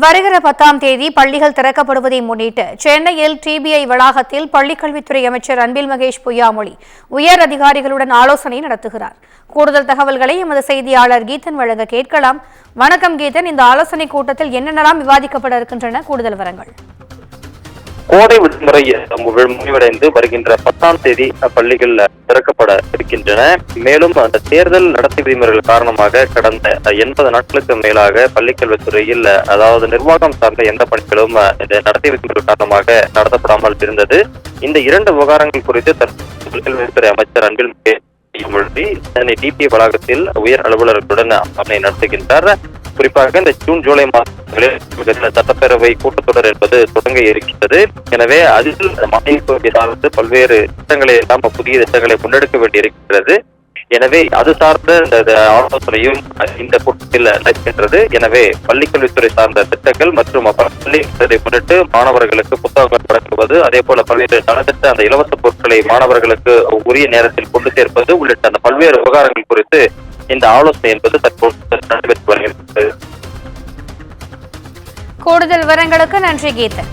வருகிற 10ஆம் தேதி பள்ளிகள் திறக்கப்படுவதை முன்னிட்டு சென்னையில் டிபிஐ வளாகத்தில் பள்ளிக்கல்வித்துறை அமைச்சர் அன்பில் மகேஷ் பொய்யாமொழி உயர் அதிகாரிகளுடன் ஆலோசனை நடத்துகிறார். கூடுதல் தகவல்களை எமது செய்தியாளர் கீதன் வழங்க கேட்கலாம். வணக்கம் கீதன், இந்த ஆலோசனை கூட்டத்தில் என்னென்னலாம் விவாதிக்கப்பட இருக்கின்றன? கூடுதல் விவரங்கள். கோடை விடுமுறை முடிவடைந்து வருகின்ற 10ஆம் தேதி பள்ளிகள் திறக்கப்பட இருக்கின்றன. மேலும் அந்த தேர்தல் நடத்தை விதிமுறைகள் காரணமாக கடந்த 80 நாட்களுக்கு மேலாக பள்ளிக்கல்வித்துறையில் அதாவது நிர்வாகம் சார்ந்த எந்த பணிகளும் நடத்தை விதிமுறைகள் காரணமாக நடத்தப்படாமல் இருந்தது. இந்த 2 விவகாரங்கள் குறித்து பள்ளிக்கல்வித்துறை அமைச்சர் அன்பில் சென்னை டிபிஐ வளாகத்தில் உயர் அலுவலர்களுடன் ஆலோசனை நடத்துகின்றார். குறிப்பாக இந்த ஜூன் ஜூலை மாதங்களில் சட்டப்பேரவை கூட்டத்தொடர் என்பது தொடங்க இருக்கின்றது. எனவே அதில் மாநில பல்வேறு திட்டங்களை எல்லாம் புதிய திட்டங்களை முன்னெடுக்க வேண்டியிருக்கின்றது. எனவே அது சார்ந்த இந்த ஆலோசனையும் இந்த கூட்டத்தில் நடக்கின்றது. எனவே பள்ளிக்கல்வித்துறை சார்ந்த திட்டங்கள் மற்றும் பள்ளிகளை முன்னிட்டு மாணவர்களுக்கு புத்தகங்கள் வழங்குவது, அதே போல பல்வேறு நலத்திட்ட அந்த இலவச பொருட்களை மாணவர்களுக்கு உரிய நேரத்தில் கொண்டு சேர்ப்பது உள்ளிட்ட அந்த பல்வேறு விவகாரங்கள் குறித்து இந்த ஆலோசனை என்பது தற்போது நடைபெற்று வருகிறது. கூடுதல் விவரங்களுக்கு நன்றி கீதன்.